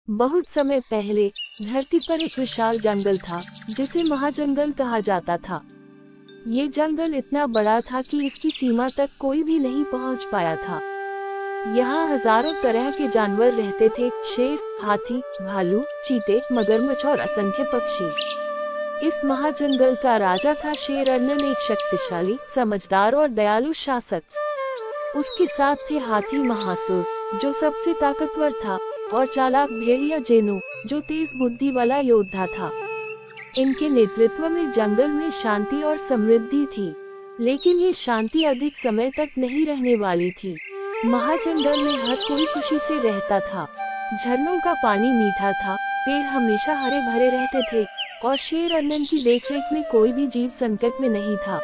बहुत समय पहले धरती पर एक विशाल जंगल था जिसे महाजंगल कहा जाता था। ये जंगल इतना बड़ा था कि इसकी सीमा तक कोई भी नहीं पहुंच पाया था। यहाँ हजारों तरह के जानवर रहते थे, शेर, हाथी, भालू, चीते, मगरमच्छ और असंख्य पक्षी। इस महाजंगल का राजा था शेर अर्नन, एक शक्तिशाली, समझदार और दयालु शासक। उसके साथ थे हाथी महासुर, जो सबसे ताकतवर था, और चालाक भेड़िया जेनो, जो तेज बुद्धि वाला योद्धा था। इनके नेतृत्व में जंगल में शांति और समृद्धि थी, लेकिन ये शांति अधिक समय तक नहीं रहने वाली थी। महाजंगल में हर कोई खुशी से रहता था। झरनों का पानी मीठा था, पेड़ हमेशा हरे भरे रहते थे, और शेर अर्नन की देखरेख में कोई भी जीव संकट में नहीं था।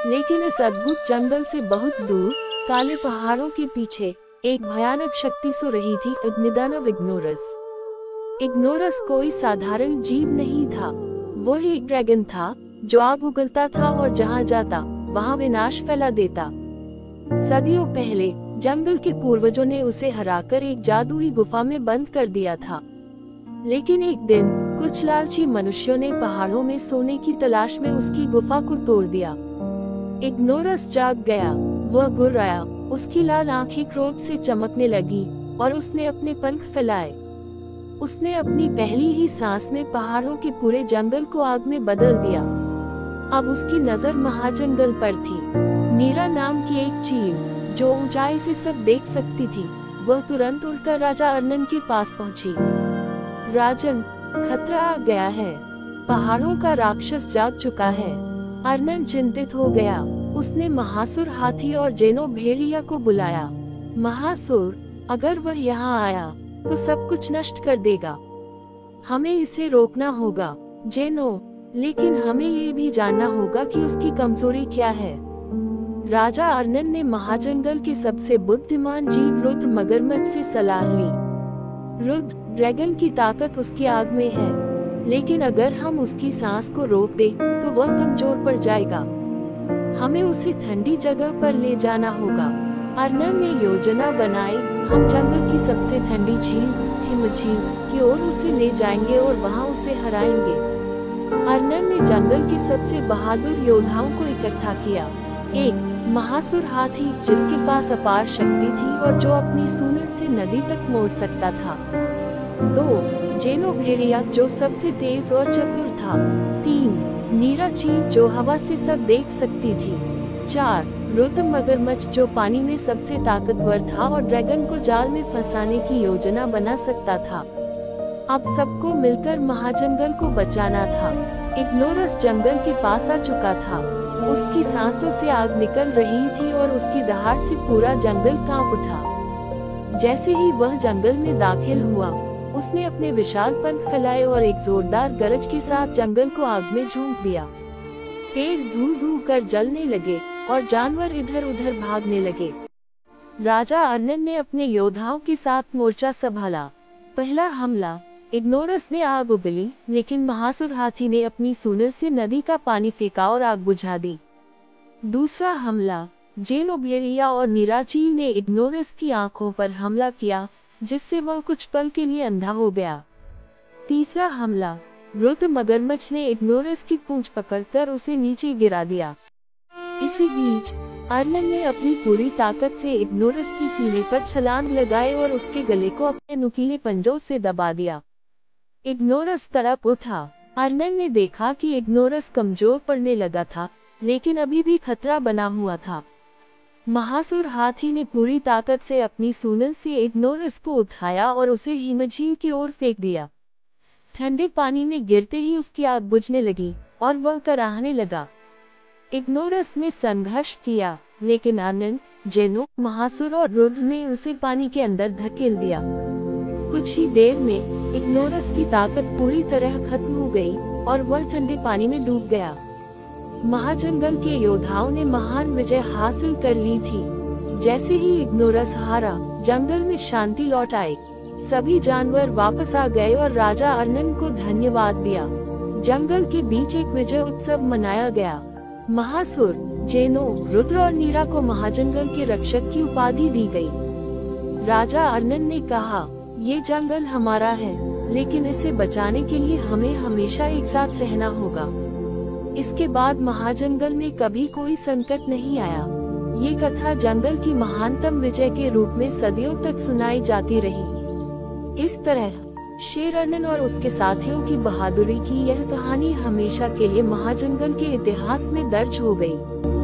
लेकिन इस अद्भुत जंगल से बहुत दूर, काले पहाड़ों के पीछे, एक भयानक शक्ति सो रही थी, अग्निदानव इग्नोरस। इग्नोरस कोई साधारण जीव नहीं था, वो एक ड्रैगन था जो आग उगलता था और जहाँ जाता वहाँ विनाश फैला देता। सदियों पहले जंगल के पूर्वजों ने उसे हराकर एक जादुई गुफा में बंद कर दिया था। लेकिन एक दिन कुछ लालची मनुष्यों ने पहाड़ों में सोने की तलाश में उसकी गुफा को तोड़ दिया। इग्नोरस जाग गया, वह गुर्राया, उसकी लाल आंखें क्रोध से चमकने लगी और उसने अपने पंख फैलाए। उसने अपनी पहली ही सांस में पहाड़ों के पूरे जंगल को आग में बदल दिया। अब उसकी नजर महाजंगल पर थी। नीरा नाम की एक चील, जो ऊंचाई से सब देख सकती थी, वह तुरंत उड़कर राजा अर्नन के पास पहुंची। राजन, खतरा आ गया है, पहाड़ों का राक्षस जाग चुका है। अर्नन चिंतित हो गया। उसने महासुर, हाथी और जेनो भेड़िया को बुलाया। महासुर, अगर वह यहाँ आया तो सब कुछ नष्ट कर देगा। हमें इसे रोकना होगा। जेनो, लेकिन हमें ये भी जानना होगा कि उसकी कमजोरी क्या है। राजा अर्नन ने महाजंगल के सबसे बुद्धिमान जीव रुद्र मगरमच्छ से सलाह ली। रुद्र, ड्रैगन की ताकत उसकी आग में है, लेकिन अगर हम उसकी सांस को रोक दें तो वह कमजोर पड़ जाएगा। हमें उसे ठंडी जगह पर ले जाना होगा। अर्नन ने योजना बनाई। हम जंगल की सबसे ठंडी झील, हिम झील की ओर उसे ले जाएंगे और वहां उसे हराएंगे। अर्नन ने जंगल के सबसे बहादुर योद्धाओं को इकट्ठा किया। एक महासुर हाथी, जिसके पास अपार शक्ति थी और जो अपनी सूंड से नदी तक मोड़ सकता था। 2 जेनो भेड़िया, जो सबसे तेज और चतुर था। 3 नीरा चील, जो हवा से सब देख सकती थी। 4 रुद्र मगरमच्छ, जो पानी में सबसे ताकतवर था और ड्रैगन को जाल में फंसाने की योजना बना सकता था। अब सबको मिलकर महाजंगल को बचाना था। इग्नोरस जंगल के पास आ चुका था। उसकी सांसों से आग निकल रही थी और उसकी दहाड़ से पूरा जंगल कांप उठा। जैसे ही वह जंगल में दाखिल हुआ, उसने अपने विशाल पंख फैलाए और एक जोरदार गरज के साथ जंगल को आग में झोंक दिया। पेड़ धू-धू कर जलने लगे और जानवर इधर उधर भागने लगे। राजा अर्नन ने अपने योद्धाओं के साथ मोर्चा संभाला। पहला हमला, इग्नोरस ने आग उगली, लेकिन महासुर हाथी ने अपनी सूंड से नदी का पानी फेंका और आग बुझा दी। दूसरा हमला, जेनो भेड़िया और नीरा चील ने इग्नोरस की आंखों पर हमला किया, जिससे वह कुछ पल के लिए अंधा हो गया। तीसरा हमला, रुद्र मगरमच्छ ने इग्नोरस की पूंछ पकड़कर उसे नीचे गिरा दिया। इसी बीच अर्नन ने अपनी पूरी ताकत से इग्नोरस की सीने पर छलांग लगाई और उसके गले को अपने नुकीले पंजों से दबा दिया। इग्नोरस तड़प उठा। अर्नन ने देखा कि इग्नोरस कमजोर पड़ने लगा था, लेकिन अभी भी खतरा बना हुआ था। महासुर हाथी ने पूरी ताकत से अपनी सूंड से इग्नोरस को उठाया और उसे हिमझील की ओर फेंक दिया। ठंडे पानी में गिरते ही उसकी आग बुझने लगी और वह कराहने लगा। इग्नोरस ने संघर्ष किया, लेकिन अर्नन, जेनो, महासुर और रुद्र ने उसे पानी के अंदर धकेल दिया। कुछ ही देर में इग्नोरस की ताकत पूरी तरह खत्म हो गई और वह ठंडे पानी में डूब गया। महाजंगल के योद्धाओं ने महान विजय हासिल कर ली थी। जैसे ही इग्नोरस हारा, जंगल में शांति लौट आई। सभी जानवर वापस आ गए और राजा अर्नन को धन्यवाद दिया। जंगल के बीच एक विजय उत्सव मनाया गया। महासुर, जेनो, रुद्र और नीरा को महाजंगल के रक्षक की उपाधि दी गई। राजा अर्नन ने कहा, ये जंगल हमारा है, लेकिन इसे बचाने के लिए हमें हमेशा एक साथ रहना होगा। इसके बाद महाजंगल में कभी कोई संकट नहीं आया। ये कथा जंगल की महानतम विजय के रूप में सदियों तक सुनाई जाती रही। इस तरह शेर अर्नन और उसके साथियों की बहादुरी की यह कहानी हमेशा के लिए महाजंगल के इतिहास में दर्ज हो गई।